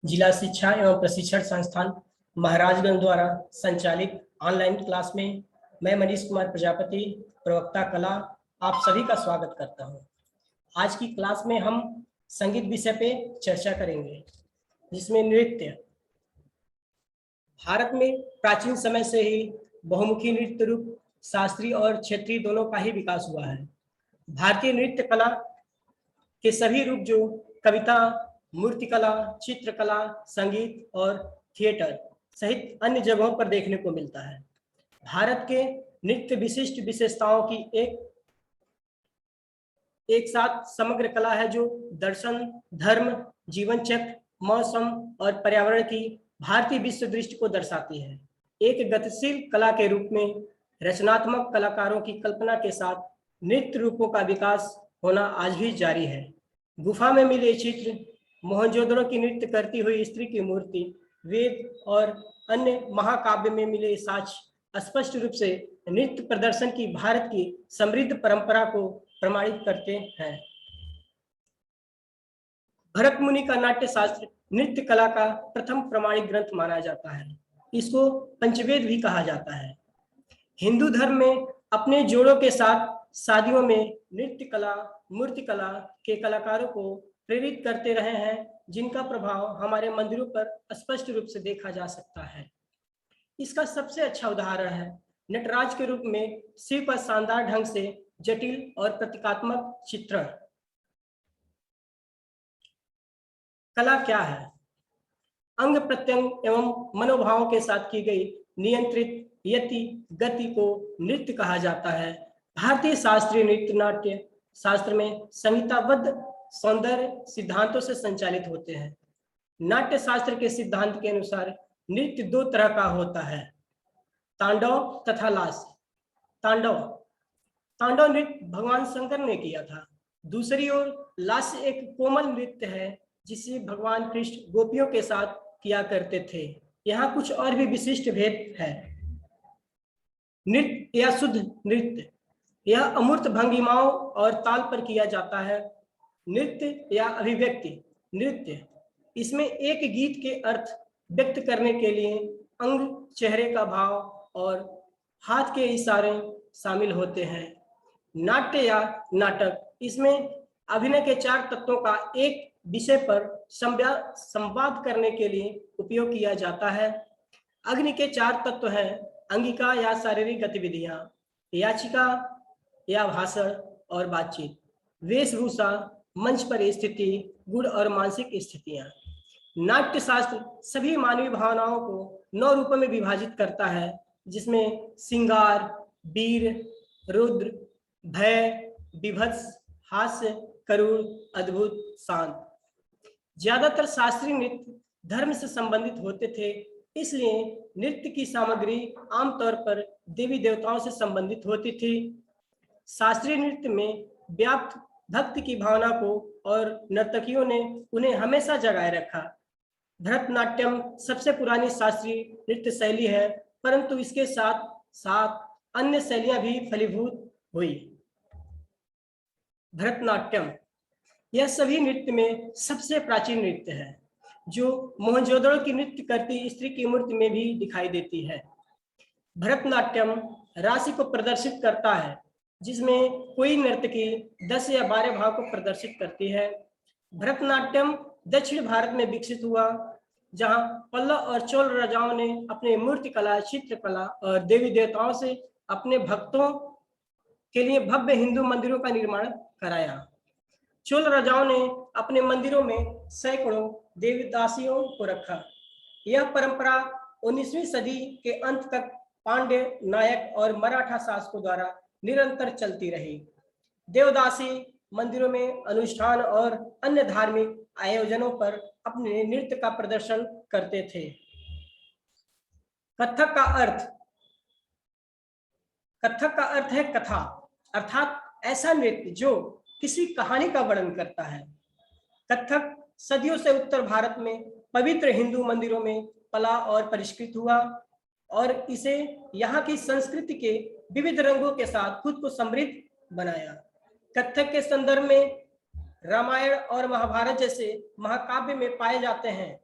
जिला शिक्षा एवं प्रशिक्षण संस्थान महाराजगंज द्वारा संचालित ऑनलाइन क्लास में मैं मनीष कुमार प्रजापति, प्रवक्ता कला, आप सभी का स्वागत करता हूं। आज की क्लास में हम संगीत विषय पे चर्चा करेंगे, जिसमें नृत्य। भारत में प्राचीन समय से ही बहुमुखी नृत्य रूप शास्त्रीय और क्षेत्रीय दोनों का ही विकास हुआ है। भारतीय नृत्य कला के सभी रूप जो कविता, मूर्तिकला, चित्रकला, संगीत और थिएटर सहित अन्य जगहों पर देखने को मिलता है। भारत के नृत्य विशिष्ट विशेषताओं की एक साथ समग्र कला है, जो दर्शन, धर्म, जीवन चक्र, मौसम और पर्यावरण की भारतीय विश्व दृष्टि को दर्शाती है। एक गतिशील कला के रूप में रचनात्मक कलाकारों की कल्पना के साथ नृत्य रूपों का विकास होना आज भी जारी है। गुफा में मिले चित्र, मोहनजोदड़ो की नृत्य करती हुई स्त्री की मूर्ति, वेद और अन्य महाकाव्य में मिले साक्ष्य स्पष्ट रूप से नृत्य प्रदर्शन की भारत की समृद्ध परंपरा को प्रमाणित करते हैं। भरत मुनि का नाट्य शास्त्र नृत्य कला का प्रथम प्रमाणिक ग्रंथ माना जाता है। इसको पंचवेद भी कहा जाता है। हिंदू धर्म में अपने जोड़ों के साथ शादियों में नृत्य कला, मूर्तिकला के कलाकारों को प्रेरित करते रहे हैं, जिनका प्रभाव हमारे मंदिरों पर स्पष्ट रूप से देखा जा सकता है। इसका सबसे अच्छा उदाहरण है नटराज के रूप में शिव पर शानदार ढंग से जटिल और प्रतीकात्मक चित्रण। कला क्या है? अंग प्रत्यंग एवं मनोभावों के साथ की गई नियंत्रित यति गति को नृत्य कहा जाता है। भारतीय शास्त्रीय नृत्य नाट्य शास्त्र में संहिताबद्ध सौंदर्य सिद्धांतों से संचालित होते हैं। नाट्य शास्त्र के सिद्धांत के अनुसार नृत्य दो तरह का होता है, तांडव तथा लास्य। तांडव नृत्य भगवान शंकर ने किया था। दूसरी ओर लास्य एक कोमल नृत्य है, जिसे भगवान कृष्ण गोपियों के साथ किया करते थे। यहाँ कुछ और भी विशिष्ट भेद है। नृत्य या शुद्ध नृत्य, यह अमूर्त भंगिमाओं और ताल पर किया जाता है। नृत्य या अभिव्यक्ति नृत्य, इसमें एक गीत के अर्थ व्यक्त करने के लिए अंग, चेहरे का भाव और हाथ के इशारे शामिल होते हैं। नाट्य या नाटक, इसमें अभिनय के चार तत्वों का एक विषय पर संवाद करने के लिए उपयोग किया जाता है। अग्नि के चार तत्व हैं अंगिका या शारीरिक गतिविधियां, याचिका या भाषण और बातचीत, वेशभूषा, मंच पर स्थिति, गुण और मानसिक स्थितियां। नाट्य शास्त्र सभी मानवीय भावनाओं को 9 रूपों में विभाजित करता है, जिसमें श्रृंगार, वीर, रुद्र, भय, विभत्स, हास्य, करुण, अद्भुत, शांत। ज्यादातर शास्त्रीय नृत्य धर्म से संबंधित होते थे, इसलिए नृत्य की सामग्री आमतौर पर देवी देवताओं से संबंधित होती थी। शास्त्रीय नृत्य में व्याप्त भक्ति की भावना को और नर्तकियों ने उन्हें हमेशा जगाए रखा। भरतनाट्यम सबसे पुरानी शास्त्रीय नृत्य शैली है, परंतु इसके साथ साथ अन्य शैलियां भी फलीभूत हुई। भरतनाट्यम यह सभी नृत्य में सबसे प्राचीन नृत्य है, जो मोहनजोदड़ो की नृत्य करती स्त्री की मूर्ति में भी दिखाई देती है। भरतनाट्यम राशि को प्रदर्शित करता है, जिसमें कोई नर्तकी 10 या 12 भाव को प्रदर्शित करती है। भरतनाट्यम दक्षिण भारत में विकसित हुआ, जहां पल्लव और चोल राजाओं ने अपने मूर्तिकला, चित्रकला और देवी देवताओं से अपने भक्तों के लिए भव्य हिंदू मंदिरों का निर्माण कराया। चोल राजाओं ने अपने मंदिरों में सैकड़ों देवदासियों को रखा। यह परंपरा 19वीं सदी के अंत तक पांड्य, नायक और मराठा शासकों द्वारा निरंतर चलती रही। देवदासी मंदिरों में अनुष्ठान और अन्य धार्मिक आयोजनों पर अपने नृत्य का प्रदर्शन करते थे। कथक का अर्थ है कथा, अर्थात ऐसा नृत्य जो किसी कहानी का वर्णन करता है। कथक सदियों से उत्तर भारत में पवित्र हिंदू मंदिरों में पला और परिष्कृत हुआ और इसे यहाँ की संस्कृति के विविध रंगों के साथ खुद को समृद्ध बनाया। कथक के संदर्भ में रामायण और महाभारत जैसे महाकाव्य में पाए जाते हैं।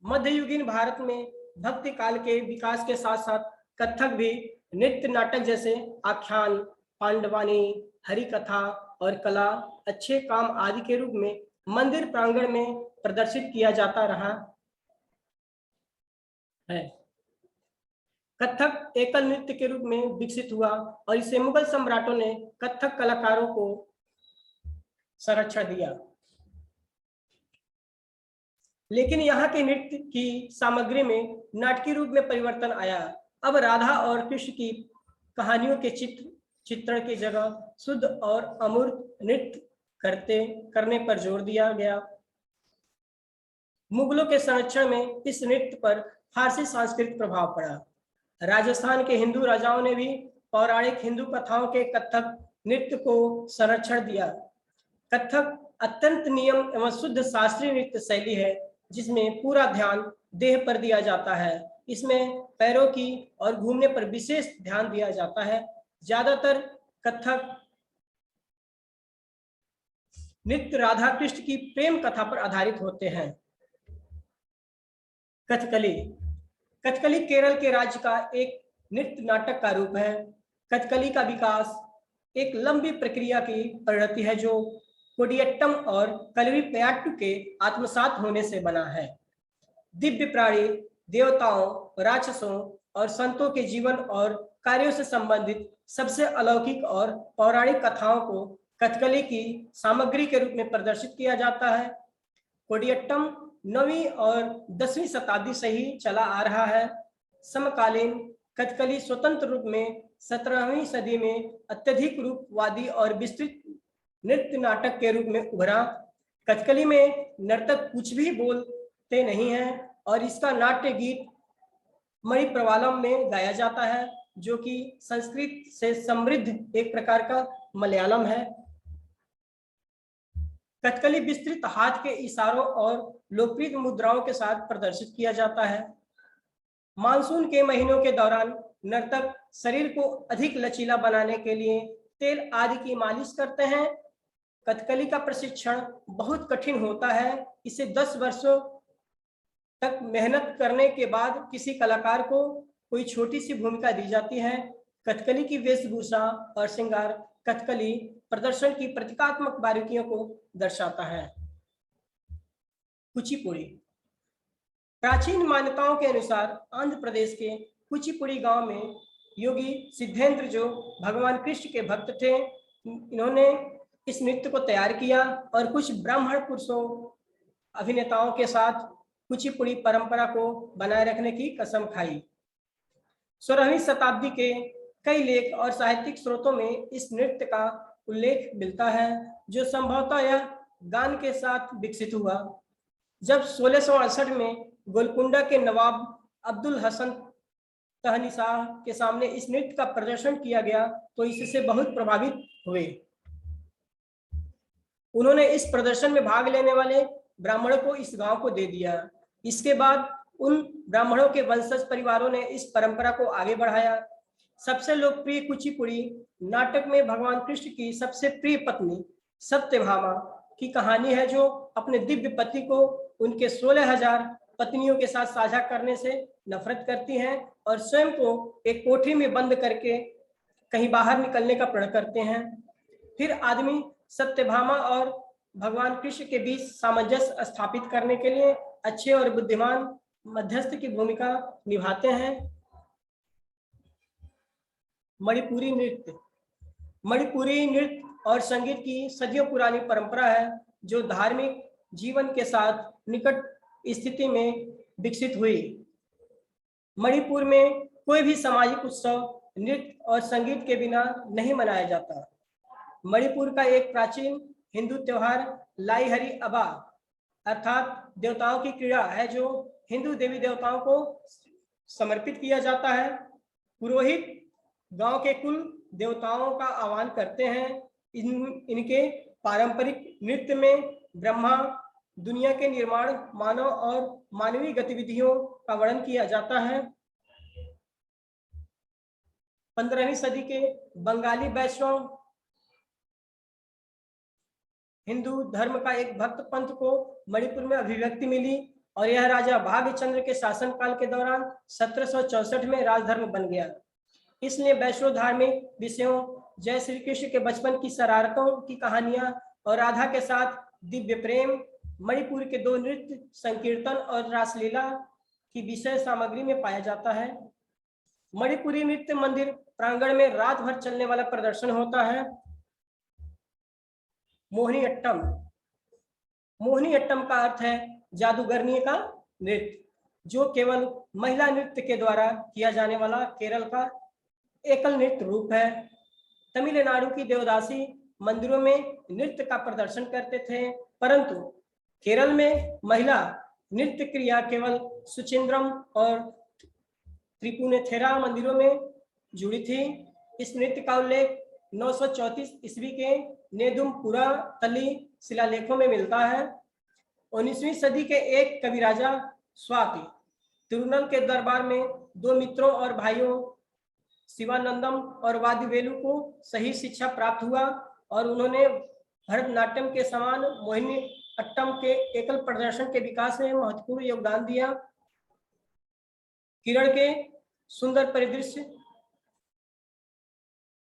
मध्ययुगीन भारत में भक्ति काल के विकास के साथ साथ कथक भी नृत्य नाटक जैसे आख्यान, पांडवानी, हरि कथा और कला, अच्छे काम आदि के रूप में मंदिर प्रांगण में प्रदर्शित किया जाता रहा है। कथक एकल नृत्य के रूप में विकसित हुआ और इसे मुगल सम्राटों ने कथक कलाकारों को संरक्षण दिया। लेकिन यहाँ के नृत्य की सामग्री में नाटकीय रूप में परिवर्तन आया। अब राधा और कृष्ण की कहानियों के चित्रण की जगह शुद्ध और अमूर्त नृत्य करने पर जोर दिया गया। मुगलों के संरक्षण में इस नृत्य पर फारसी सांस्कृतिक प्रभाव पड़ा। राजस्थान के हिंदू राजाओं ने भी पौराणिक हिंदू कथाओं के कथक नृत्य को संरक्षण दिया। कथक अत्यंत नियम एवं शुद्ध शास्त्रीय नृत्य शैली है, जिसमें पूरा ध्यान देह पर दिया जाता है। इसमें पैरों की और घूमने पर विशेष ध्यान दिया जाता है। ज्यादातर कथक नृत्य राधा कृष्ण की प्रेम कथा पर आधारित होते हैं। कथकली कथकली केरल के राज्य का एक नृत्य नाटक का रूप है। कथकली का विकास एक लंबी प्रक्रिया की परिणति है, जो कोडियट्टम और कलरीपयट्टू के आत्मसात होने से बना है। दिव्य प्राणी, देवताओं, राक्षसों और संतों के जीवन और कार्यों से संबंधित सबसे अलौकिक और पौराणिक कथाओं को कथकली की सामग्री के रूप में प्रदर्शित किया जाता है। कोडियट्टम 9वीं और 10वीं शताब्दी से ही चला आ रहा है। समकालीन कथकली स्वतंत्र रूप में 17वीं सदी में अत्यधिक रूपवादी और विस्तृत नृत्य नाटक के रूप में उभरा। कथकली में नर्तक कुछ भी बोलते नहीं हैं और इसका नाट्य गीत मणिप्रवालम में गाया जाता है, जो कि संस्कृत से समृद्ध एक प्रकार का मलयालम है। कथकली विस्तृत हाथ के इशारों और लोकप्रिय मुद्राओं के साथ प्रदर्शित किया जाता है। मानसून के महीनों के दौरान नर्तक शरीर को अधिक लचीला बनाने के लिए तेल आदि की मालिश करते हैं। कथकली का प्रशिक्षण बहुत कठिन होता है। इसे 10 वर्षों तक मेहनत करने के बाद किसी कलाकार को कोई छोटी सी भूमिका दी जाती है। कथकली की वेशभूषा और श्रृंगार कथकली प्रदर्शन की प्रतीकात्मक बारीकियों को दर्शाता है। कुचिपुड़ी प्राचीन मान्यताओं के अनुसार आंध्र प्रदेश के कुचिपुड़ी गांव में योगी सिद्धेंद्र, जो भगवान कृष्ण के भक्त थे, इन्होंने इस नृत्य को तैयार किया और कुछ ब्राह्मण पुरुषों अभिनेताओं के साथ कुचिपुड़ी परंपरा को बनाए रखने की कसम खाई। 16वीं शताब्दी के कई लेख और साहित्यिक स्रोतों में इस नृत्य का उल्लेख मिलता है, जो संभवतः यह गान के साथ विकसित हुआ। जब 1668 में गोलकुंडा के नवाब अब्दुल हसन तहनीशाह के सामने इस नृत्य का प्रदर्शन किया गया तो इससे बहुत प्रभावित हुए। उन्होंने इस प्रदर्शन में भाग लेने वाले ब्राह्मणों को इस गांव को दे दिया। इसके बाद उन ब्राह्मणों के वंशज परिवारों ने इस परंपरा को आगे बढ़ाया। सबसे लोकप्रिय कुचिपुड़ी नाटक में भगवान कृष्ण की सबसे प्रिय पत्नी सत्यभामा की कहानी है, जो अपने दिव्य पति को उनके 16,000 पत्नियों के साथ साझा करने से नफरत करती हैं और स्वयं को एक कोठरी में बंद करके कहीं बाहर निकलने का प्रण करते हैं। फिर आदमी सत्यभामा और भगवान कृष्ण के बीच सामंजस्य स्थापित करने के लिए अच्छे और बुद्धिमान मध्यस्थ की भूमिका निभाते हैं। मणिपुरी नृत्य और संगीत की सदियों पुरानी परंपरा है, जो धार्मिक जीवन के साथ निकट स्थिति में विकसित हुई। मणिपुर में कोई भी सामाजिक उत्सव नृत्य और संगीत के बिना नहीं मनाया जाता। मणिपुर का एक प्राचीन हिंदू त्योहार लाई हरी अबा अर्थात देवताओं की क्रीड़ा है, जो हिंदू देवी देवताओं को समर्पित किया जाता है। पुरोहित गांव के कुल देवताओं का आह्वान करते हैं। इनके पारंपरिक नृत्य में ब्रह्मा, दुनिया के निर्माण, मानव और मानवीय गतिविधियों का वर्णन किया जाता है। 15वीं सदी के बंगाली वैष्णव हिंदू धर्म का एक भक्त पंथ को मणिपुर में अभिव्यक्ति मिली। और यह राजा भाग्यचंद्र के शासनकाल के दौरान 1764 में राजधर्म बन गया। इसलिए वैष्णव धार्मिक विषयों, जय श्री कृष्ण के बचपन की शरारतों की कहानियां और राधा के साथ दिव्य प्रेम, मणिपुर के 2 नृत्य, संकीर्तन और रासलीला की विषय सामग्री में पाया जाता है। मणिपुरी नृत्य मंदिर प्रांगण में रात भर चलने वाला प्रदर्शन होता है। मोहिनीअट्टम। मोहिनीअट्टम का अर्थ है जादूगरनी का नृत्य, जो केवल महिला नृत्य के द्वारा किया जाने वाला केरल का एकल नृत्य रूप है। तमिलनाडु की देवदासी मंदिरों में नृत्य का प्रदर्शन करते थे, परंतु केरल में महिला नृत्य क्रिया केवल सुचिंद्रम और त्रिपुनेथेरा मंदिरों में जुड़ी थी। इस नृत्य का उल्लेख 934 ईस्वी के नेदुमपुरा तली शिलालेखों में मिलता है। 19वीं सदी के एक कवि राजा स्वाति तिरुनल के दरबार में 2 मित्रों और भाइयों शिवानंदम और वादिवेलु को सही शिक्षा प्राप्त हुआ और उन्होंने भरतनाट्यम के समान मोहिनीअट्टम के एकल प्रदर्शन के विकास में महत्वपूर्ण योगदान दिया। किरण के सुंदर परिदृश्य,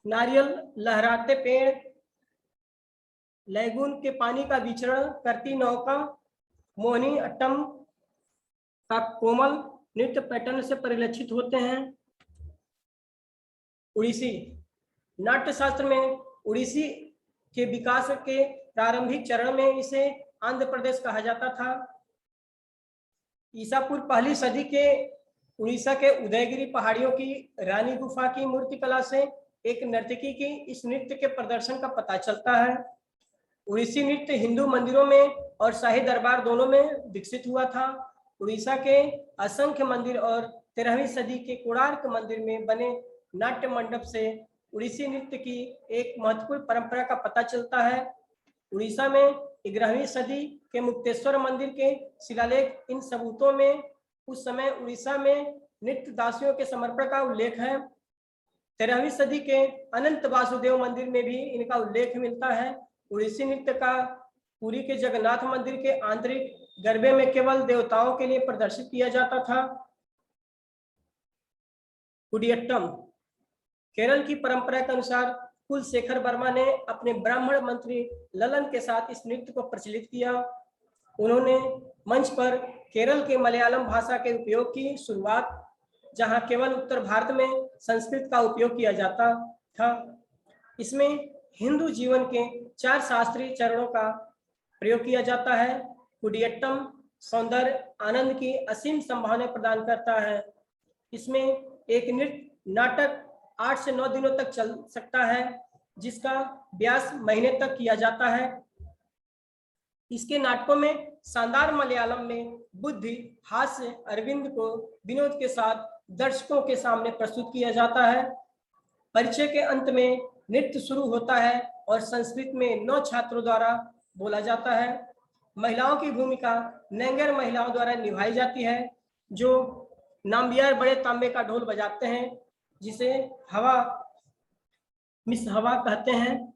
नारियल लहराते पेड़, लैगून के पानी का विचरण करती नौका, मोहिनीअट्टम का कोमल नृत्य पैटर्न से परिलक्षित होते हैं। उड़ीसी नाट्यशास्त्र में उड़ीसी के विकास के प्रारंभिक चरण में इसे आंध्र प्रदेश कहा जाता था। ईसा पूर्व पहली सदी के उड़ीसा के उदयगिरी पहाड़ियों की रानी गुफा की मूर्तिकला से एक नर्तकी की इस नृत्य के प्रदर्शन का पता चलता है। उड़ीसी नृत्य हिंदू मंदिरों में और शाही दरबार दोनों में विकसित हुआ था। उड़ीसा के असंख्य मंदिर और 13वीं सदी के कोणार्क मंदिर में बने नाट्य मंडप से उड़ीसी नृत्य की एक महत्वपूर्ण परंपरा का पता चलता है। उड़ीसा में 11वीं सदी के मुक्तेश्वर मंदिर के शिलालेख इन सबूतों में उस समय उड़ीसा में नृत्य दासियों के समर्पण का उल्लेख है। 13वीं सदी के अनंत वासुदेव मंदिर में भी इनका उल्लेख मिलता है। उड़ीसी नृत्य का पुरी के जगन्नाथ मंदिर के आंतरिक गरबे में केवल देवताओं के लिए प्रदर्शित किया जाता था। कुडियट्टम केरल की परंपरा के अनुसार कुलशेखर वर्मा ने अपने ब्राह्मण मंत्री ललन के साथ इस नृत्य को प्रचलित किया। उन्होंने मंच पर केरल के मलयालम भाषा के उपयोग की शुरुआत, जहां केवल उत्तर भारत में संस्कृत का उपयोग किया जाता था। इसमें हिंदू जीवन के 4 शास्त्रीय चरणों का प्रयोग किया जाता है। कुडियट्टम सौंदर्य आनंद की असीम संभावना प्रदान करता है। इसमें एक नृत्य नाटक 8 से 9 दिनों तक चल सकता है, जिसका अभ्यास महीने तक किया जाता है। इसके नाटकों में शानदार मलयालम में बुद्धि हास्य अरविंद को विनोद के साथ दर्शकों के सामने प्रस्तुत किया जाता है। परिचय के अंत में नृत्य शुरू होता है और संस्कृत में 9 छात्रों द्वारा बोला जाता है। महिलाओं की भूमिका नेंगर महिलाओं द्वारा निभाई जाती है, जो नाम्बियार बड़े तांबे का ढोल बजाते हैं, जिसे हवा मिस हवा कहते हैं।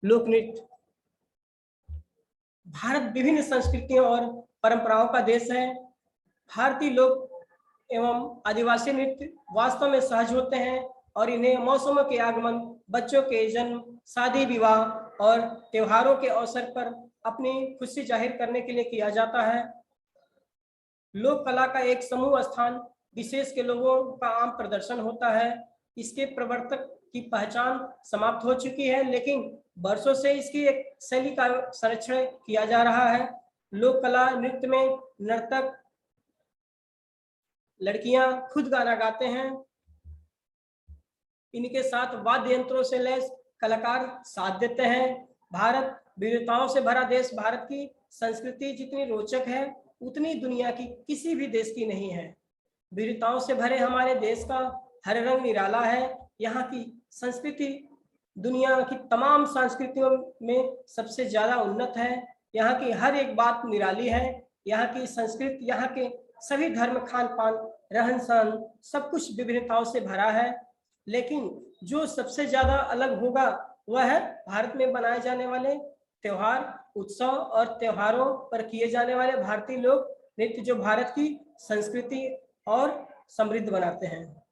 लोक नृत्य। भारत विभिन्न संस्कृतियों और परंपराओं का देश है। भारतीय लोक एवं आदिवासी नृत्य वास्तव में सहज होते हैं और इन्हें मौसमों के आगमन, बच्चों के जन्म, शादी विवाह और त्योहारों के अवसर पर अपनी खुशी जाहिर करने के लिए किया जाता है। लोक कला का एक समूह स्थान विशेष के लोगों का आम प्रदर्शन होता है। इसके प्रवर्तक की पहचान समाप्त हो चुकी है, लेकिन वर्षों से इसकी एक शैली का संरक्षण किया जा रहा है। लोक कला नृत्य में नर्तक लड़कियां खुद गाना गाते हैं। इनके साथ वाद्य यंत्रों से लैस कलाकार साथ देते हैं। भारत विविधताओं से भरा देश। भारत की संस्कृति जितनी रोचक है, उतनी दुनिया की किसी भी देश की नहीं है। विविधताओं से भरे हमारे देश का हर रंग निराला है। यहाँ की संस्कृति दुनिया की तमाम संस्कृतियों में सबसे ज्यादा उन्नत है। यहाँ की हर एक बात निराली है। यहाँ की संस्कृति, यहाँ के सभी धर्म, खान पान, रहन सहन, सब कुछ विभिन्नताओं से भरा है। लेकिन जो सबसे ज्यादा अलग होगा वह है भारत में बनाए जाने वाले त्योहार, उत्सव और त्योहारों पर किए जाने वाले भारतीय लोक नृत्य जो भारत की संस्कृति और समृद्ध बनाते हैं।